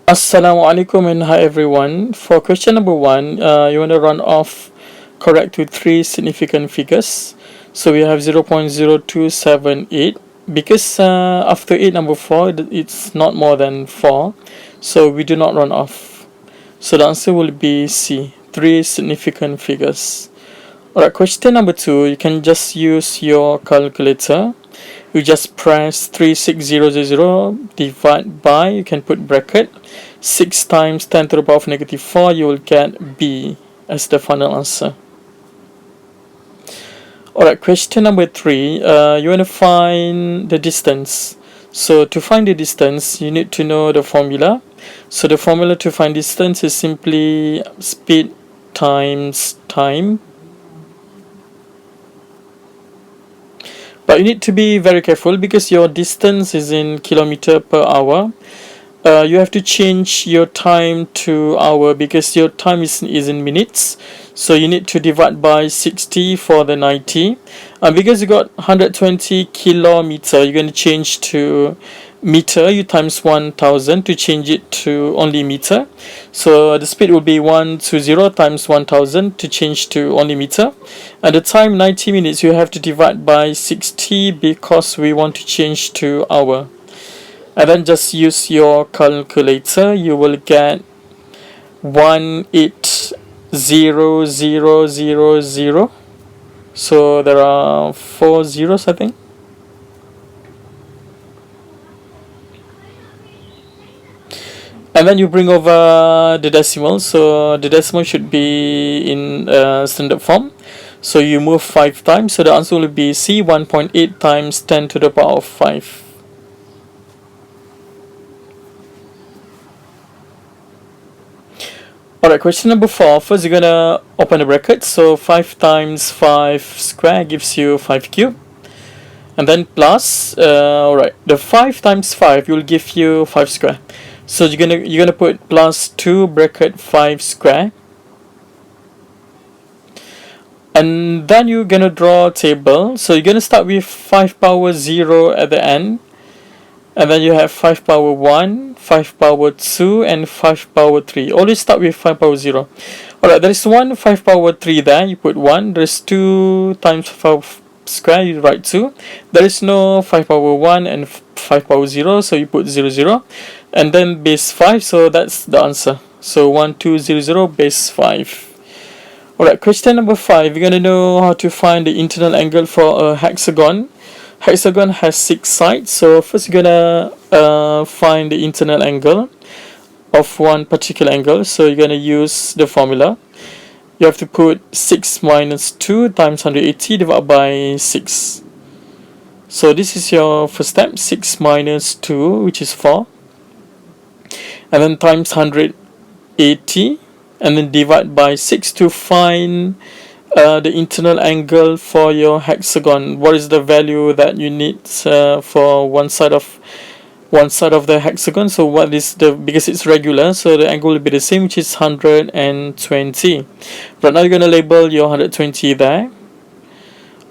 Assalamu alaikum and hi everyone. For question number one, you want to run off correct to three significant figures. So we have 0.0278 because after 8 number 4 it's not more than 4, so we do not run off. So the answer will be C, three significant figures. Alright, question number 2, you can just use your calculator. You just press 36000 divide by, you can put bracket 6 times 10 to the power of negative 4, you will get B as the final answer. Alright, question number 3, you want to find the distance. So to find the distance, you need to know the formula. So the formula to find distance is simply speed times time. But you need to be very careful because your distance is in kilometer per hour. You have to change your time to hour because your time is in minutes. So you need to divide by 60 for the 90. Because you got 120 kilometer, you're going to change to meter. You times 1000 to change it to only meter. So the speed will be 120 times 1000 to change to only meter. At the time 90 minutes, you have to divide by 60 because we want to change to hour. And then just use your calculator, you will get 180000. So there are 4 zeros, I think. And then you bring over the decimal, so the decimal should be in standard form. So you move 5 times, so the answer will be C, 1.8 times 10 to the power of 5. Alright, question number 4. First, you're gonna open the bracket. So 5 times 5 square gives you 5 cube. And then plus, alright, the 5 times 5 will give you 5 square. So you're gonna put plus 2 bracket 5 square. And then you're gonna draw a table. So you're gonna start with 5 power 0 at the end. And then you have 5 power 1, 5 power 2, and 5 power 3. Always start with 5 power 0. Alright, there is 1 5 power 3 there, you put 1. There is 2 times 5 square, you write 2. There is no 5 power 1 and 5 power 0, so you put 0, 0. And then base 5, so that's the answer. So 1200 base 5. Alright, question number 5. We're going to know how to find the internal angle for a hexagon. Hexagon has 6 sides, so first you're gonna find the internal angle of one particular angle. So you're gonna use the formula. You have to put 6 minus 2 times 180 divided by 6. So this is your first step, 6 minus 2, which is 4. And then times 180, and then divide by 6 to find the internal angle for your hexagon. What is the value that you need for one side of the hexagon? So what is the, because it's regular, so the angle will be the same, which is 120. Right now you're going to label your 120 there.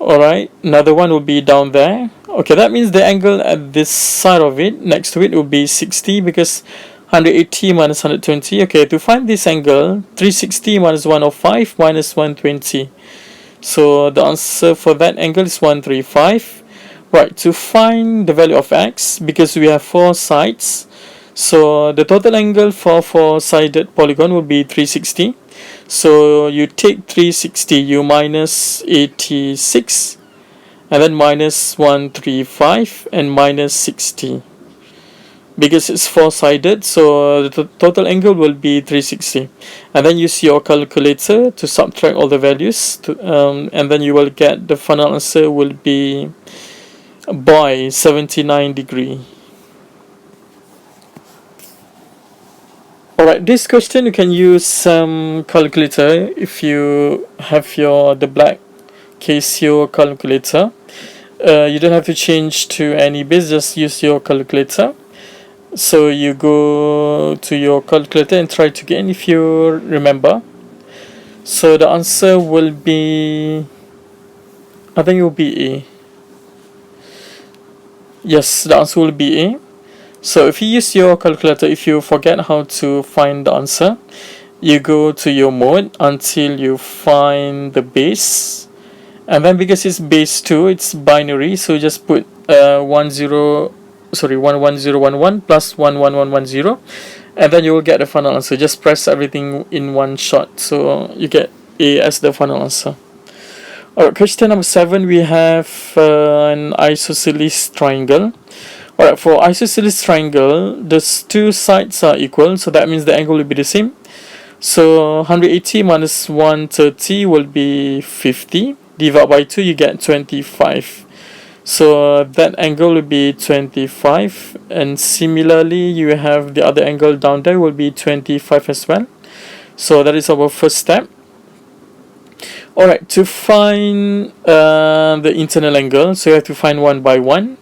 Alright, another one will be down there. Okay, that means the angle at this side of it, next to it, will be 60 because 180 minus 120. Okay, to find this angle, 360 minus 105 minus 120. So the answer for that angle is 135. Right, to find the value of x, because we have 4 sides, so the total angle for 4-sided polygon will be 360. So you take 360, you minus 86, and then minus 135 and minus 60. Because it's 4-sided, so the total angle will be 360. And then use your calculator to subtract all the values, and then you will get the final answer will be by 79 degree. Alright, this question you can use some calculator if you have the black Casio calculator. You don't have to change to any base, just use your calculator. So you go to your calculator and try to get in if you remember. So the answer will be, I think it will be A. Yes, the answer will be A. So if you use your calculator, if you forget how to find the answer, you go to your mode until you find the base, and then because it's base 2, it's binary, so just put 11011 plus 11110, and then you will get the final answer. Just press everything in one shot, so you get A as the final answer. Alright, question number 7, we have an isosceles triangle. Alright, for isosceles triangle, the two sides are equal, so that means the angle will be the same. So 180 minus 130 will be 50. Divide by 2, you get 25. So that angle will be 25. And similarly, you have the other angle down there will be 25 as well. So that is our first step. Alright, to find the internal angle, so you have to find one by one.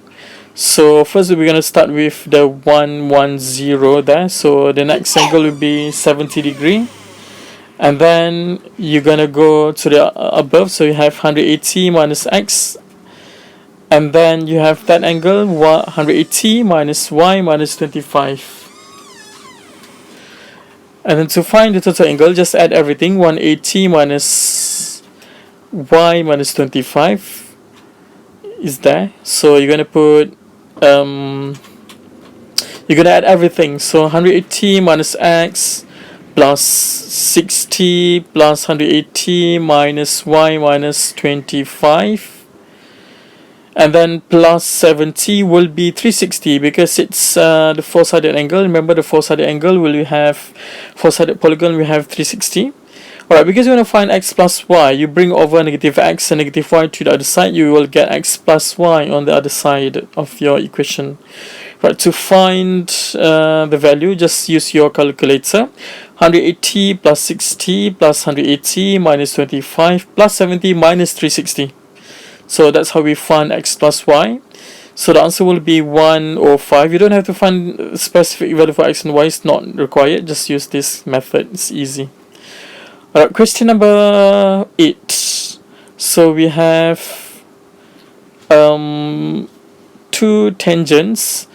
So first we're going to start with the 110 there. So the next angle will be 70 degree. And then you're going to go to the above. So you have 180 minus x. And then you have that angle 180 minus y minus 25. And then to find the total angle, just add everything. 180 minus y minus 25 is there. So you're going to put you're going to add everything. So 180 minus x plus 60 plus 180 minus y minus 25, and then plus 70 will be 360 because it's the four-sided angle. Remember, the four-sided angle will have four-sided polygon, we have 360. Alright, because you want to find x plus y, you bring over negative x and negative y to the other side, you will get x plus y on the other side of your equation. Right, to find the value, just use your calculator. 180 plus 60 plus 180 minus 25 plus 70 minus 360. So that's how we find x plus y. So the answer will be 105. You don't have to find a specific value for x and y, it's not required. Just use this method, it's easy. Alright, question number 8. So we have two tangents.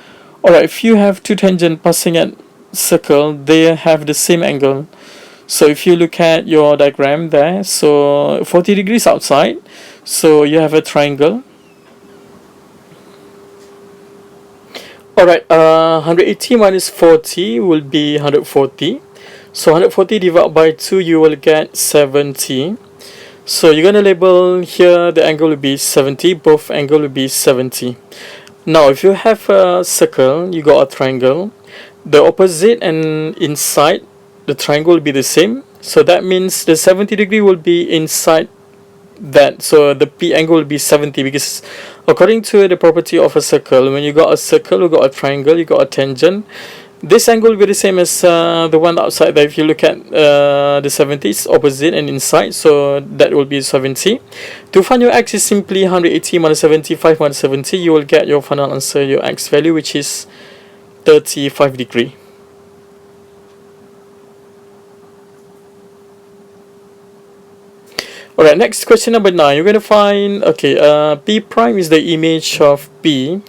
Alright, if you have two tangents passing at circle, they have the same angle. So if you look at your diagram there, so 40 degrees outside, so you have a triangle. Alright, 180 minus 40 will be 140. So 140 divided by 2, you will get 70. So you're going to label here the angle will be 70, both angle will be 70. Now if you have a circle, you got a triangle, the opposite and inside the triangle will be the same. So that means the 70 degree will be inside that. So the P angle will be 70 because according to the property of a circle, when you got a circle, you got a triangle, you got a tangent, this angle will be the same as the one outside there. If you look at the 70, it's opposite and inside, so that will be 70. To find your x is simply 180 minus 75 minus 70. You will get your final answer, your x value, which is 35 degree. Alright, next question number 9. You're going to find, okay, P prime is the image of P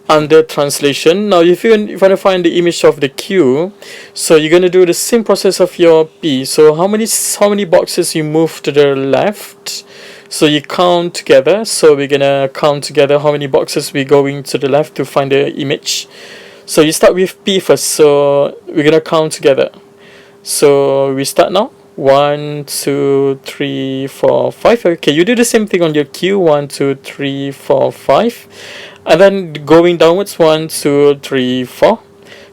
under translation. Now if you want to find the image of the Q, so you're going to do the same process of your P. So how many boxes you move to the left, so you count together. So we're going to count together how many boxes we're going to the left to find the image. So you start with P first, so we're going to count together. So we start now. 1 2 3 4 5. Okay, you do the same thing on your Q. 1 2 3 4 5, and then going downwards 1 2 3 4.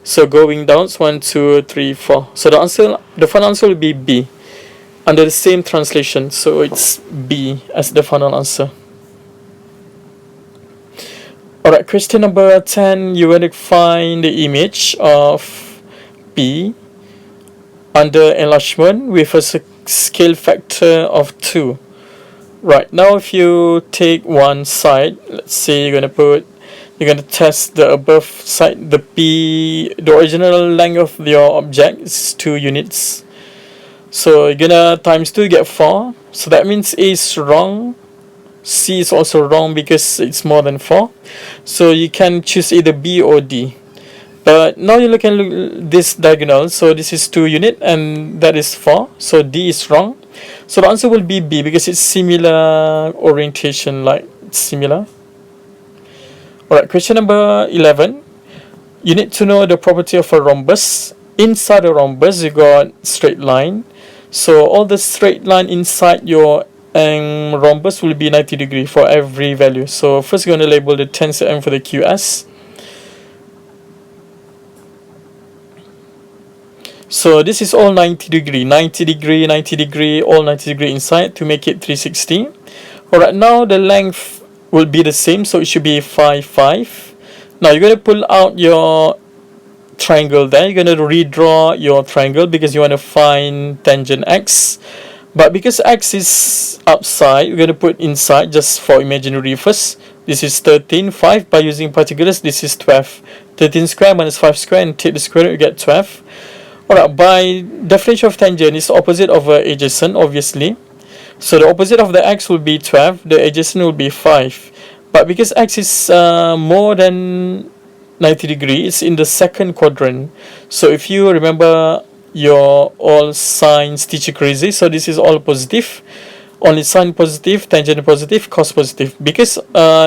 So going downwards 1 2 3 4. So the final answer will be B under the same translation. So it's B as the final answer. Alright, question number 10. You want to find the image of P under enlargement with a scale factor of 2. Right, now if you take one side, let's say you're going to test the above side, the original length of your object is 2 units. So you're going to times 2, you get 4. So that means A is wrong. C is also wrong because it's more than 4. So you can choose either B or D. But now you look at this diagonal. So this is 2 unit and that is 4. So D is wrong. So the answer will be B because it's similar orientation, like similar. Alright, question number 11. You need to know the property of a rhombus. Inside a rhombus, you got straight line. So all the straight line inside your rhombus will be 90 degree for every value. So first you're going to label the tensor M for the QS. So this is all 90 degree, 90 degree, 90 degree, all 90 degree inside to make it 360. Alright, now the length will be the same, so it should be 5, 5. Now you're going to pull out your triangle there. You're going to redraw your triangle because you want to find tangent X. But because X is outside, we're going to put inside just for imaginary first. This is 13, 5. By using particulars, this is 12. 13 square minus 5 square, and take the square root, you get 12. Alright, by definition of tangent, it's opposite of adjacent, obviously. So the opposite of the x will be 12, the adjacent will be 5. But because x is more than 90 degree, it's in the second quadrant. So if you remember your all signs teacher crazy, so this is all positive. Only sign positive, tangent positive, cos positive. Because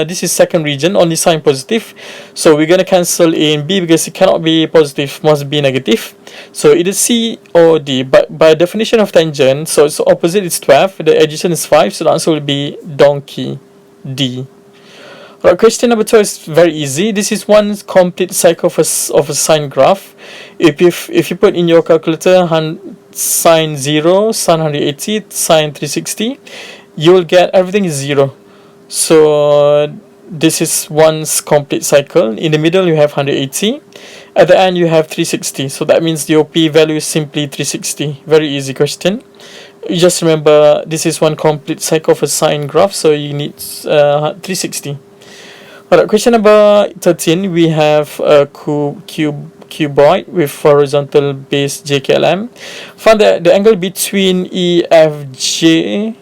this is second region, only sign positive. So we're going to cancel A and B because it cannot be positive, must be negative. So either C or D. But by definition of tangent, so it's opposite is 12, the adjacent is 5, so the answer will be donkey, D. Alright, question number 2 is very easy. This is one complete cycle of a sine graph. If you put in your calculator sine 0, sine 180, sine 360, you will get everything is 0. So this is one's complete cycle. In the middle you have 180. At the end you have 360. So that means the OP value is simply 360. Very easy question. You just remember this is one complete cycle of a sine graph, so you need 360. Alright, question number 13, we have a cuboid with horizontal base JKLM. Find the angle between EFJ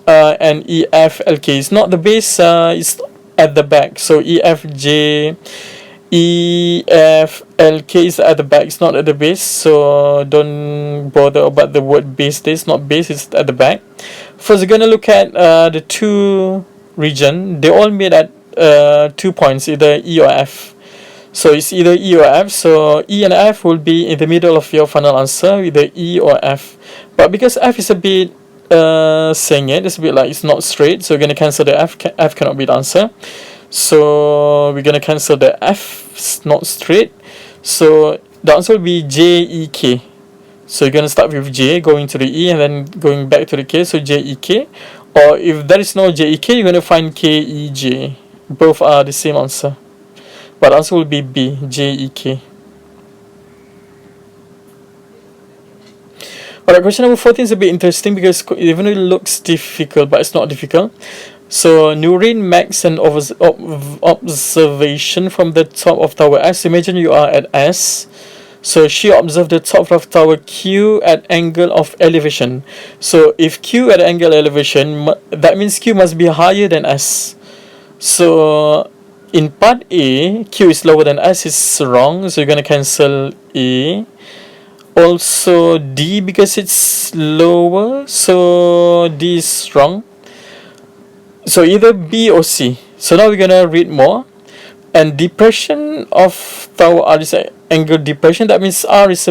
and EFLK. It's not the base, it's at the back. So EFLK is at the back, it's not at the base. So don't bother about the word base there. It's not base, it's at the back. First, we're going to look at the two region. They all made at 2 points, either E or F. So it's either E or F. So E and F will be in the middle of your final answer, either E or F. But because F is a bit saying it's a bit like it's not straight, so we're going to cancel the F. F cannot be the answer. So we're going to cancel the F. It's not straight. So the answer will be J, E, K. So you're going to start with J, going to the E, and then going back to the K. So J, E, K. Or if there is no J, E, K, you're going to find K, E, J. Both are the same answer. But the answer will be B, J, E, K. Alright, question number 14 is a bit interesting because even though it looks difficult, but it's not difficult. So Nurin makes an observation from the top of tower S. Imagine you are at S. So she observed the top of tower Q at angle of elevation. So if Q at angle elevation, that means Q must be higher than S. So in part A, Q is lower than S is wrong. So you're going to cancel A. Also D, because it's lower, so D is wrong. So either B or C. So now we're going to read more. And depression of tower R is an angle depression. That means R is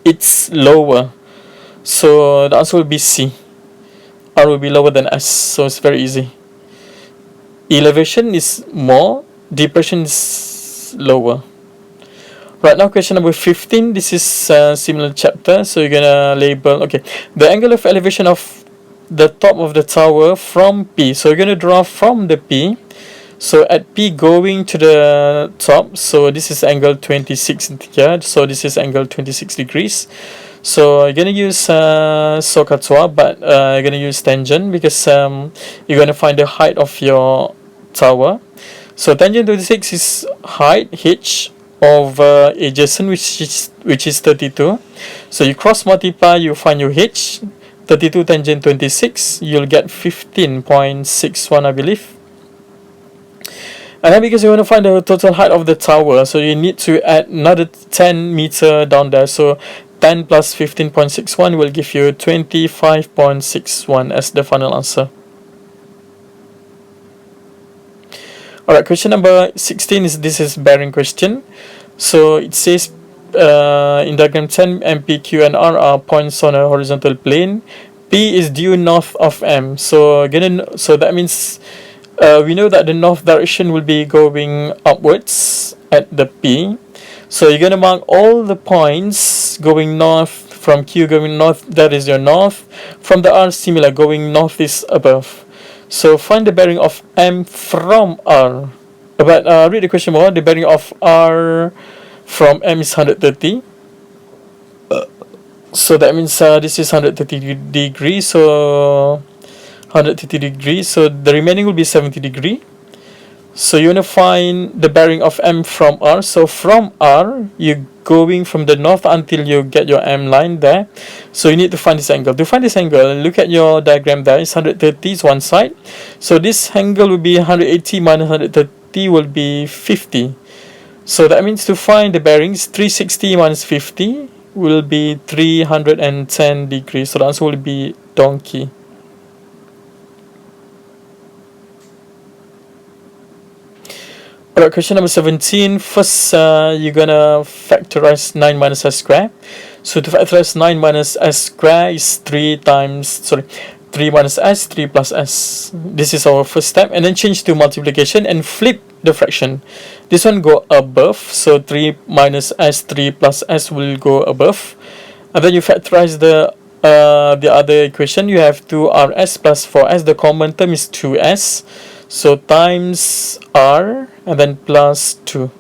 it's lower. So the answer will be C. R will be lower than S. So it's very easy. Elevation is more. Depression is lower. Right, now question number 15. This is a similar chapter. So you're going to label, okay, the angle of elevation of the top of the tower from P. So you're going to draw from the P. So at P going to the top, so this is angle 26 here. So this is angle 26 degrees. So you're going to use SOHCAHTOA, but you're going to use tangent because you're going to find the height of your tower. So tangent 26 is height, H, of adjacent, which is 32. So you cross multiply, you find your H. 32 tangent 26, you'll get 15.61, I believe. And then because you want to find the total height of the tower, so you need to add another 10 meter down there. So 10 plus 15.61 will give you 25.61 as the final answer. Alright, question number 16 is this is bearing question. So it says in diagram 10, M, P, Q, and R are points on a horizontal plane. P is due north of M. So that means we know that the north direction will be going upwards at the P. So you're gonna mark all the points going north from Q going north. That is your north. From the R, similar, going north is above. So find the bearing of M from R. But read the question more. The bearing of R from M is 130. So that means this is 130 degrees. So 130 degrees. So the remaining will be 70 degrees. So you want to find the bearing of M from R. So from R, you're going from the north until you get your M line there. So you need to find this angle. To find this angle, look at your diagram there. It's 130 is one side. So this angle will be 180 minus 130 will be 50. So that means to find the bearings, 360 minus 50 will be 310 degrees. So the answer will be donkey. Alright, question number 17. First, you're gonna factorize 9 minus s squared. So to factorize 9 minus s squared is 3 minus s, 3 plus s. This is our first step. And then change to multiplication and flip the fraction. This one go above. So 3 minus s, 3 plus s will go above. And then you factorize the other equation. You have 2rs plus 4s. The common term is 2s. So times r and then plus 2.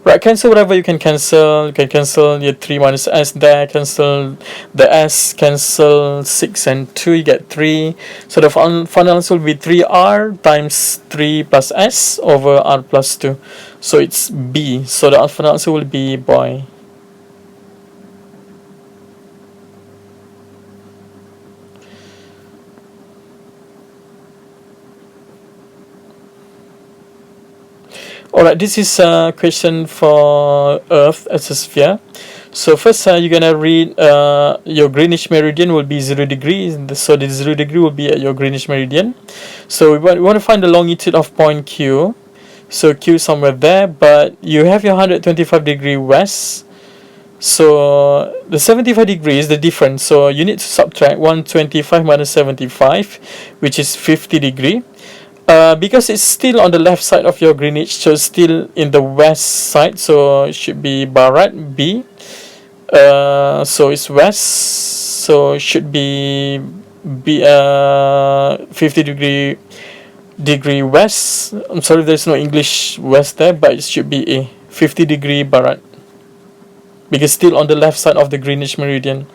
Right, cancel whatever you can cancel. You can cancel your 3 minus s there, cancel the s, cancel 6 and 2, you get 3. So the final answer will be 3r times 3 plus s over r plus 2. So it's B. So the final answer will be boy. Alright, this is a question for Earth as a sphere. So first you're gonna read your Greenwich meridian will be 0 degrees. So the 0 degree will be at your Greenwich meridian. So we want to find the longitude of point Q. So Q is somewhere there, but you have your 125 degree west. So the 75 degrees is the difference. So you need to subtract 125 minus 75, which is 50 degree. Because it's still on the left side of your Greenwich, so it's still in the west side, so it should be Barat, B. So it's west, so it should be 50 degree west. I'm sorry, there's no English west there, but it should be A, 50 degree Barat, because still on the left side of the Greenwich meridian.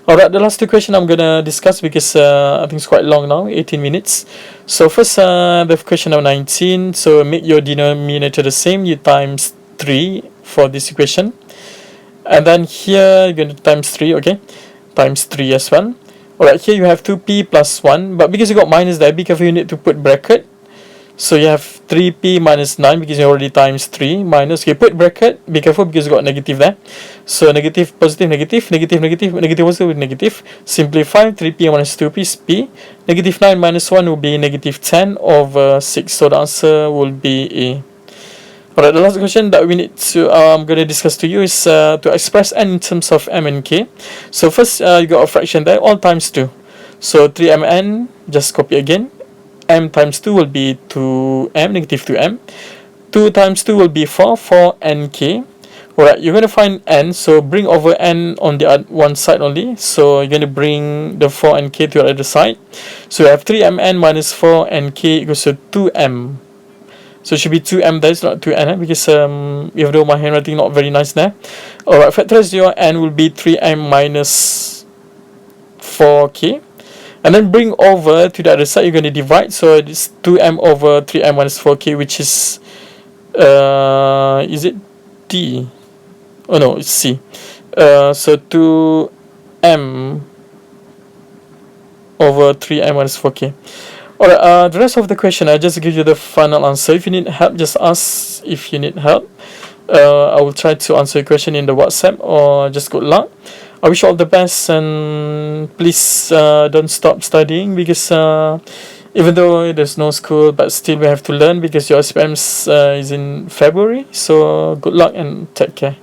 Alright, the last two questions I'm gonna discuss because I think it's quite long now, 18 minutes. So first, the question number 19. So make your denominator the same. You times 3 for this equation, and then here you're gonna times 3. Okay, times 3 as well. Alright, here you have 2p plus 1, but because you got minus there, be careful, you need to put bracket. So you have 3p minus 9 because you already times 3 minus. Okay, put bracket. Be careful because you got negative there. So negative, positive, negative, negative, negative, negative also with negative. Simplify. 3p minus 2p is p. Negative 9 minus 1 will be negative 10 over 6. So the answer will be A. Alright, the last question that we need to I'm going to discuss to you is to express n in terms of m and k. So first you got a fraction there, all times 2. So 3mn, just copy again. M times 2 will be 2m, negative 2m. 2 times 2 will be 4, 4nk. Alright, you're going to find n, so bring over n on the one side only. So you're going to bring the 4nk to the other side. So you have 3mn minus 4nk equals to 2m. So it should be 2m there, it's not 2n, because even though my handwriting not very nice there. Alright, factorize your n will be 3m minus 4k. And then bring over to the other side, you're going to divide. So it's 2m over 3m minus 4k, which is it D? Oh no, it's C. So 2m over 3m minus 4k. Alright, the rest of the question, I just give you the final answer. If you need help, just ask if you need help. I will try to answer your question in the WhatsApp, or just good luck. I wish you all the best, and please don't stop studying, because even though there's no school, but still we have to learn, because your SPM is in February. So good luck and take care.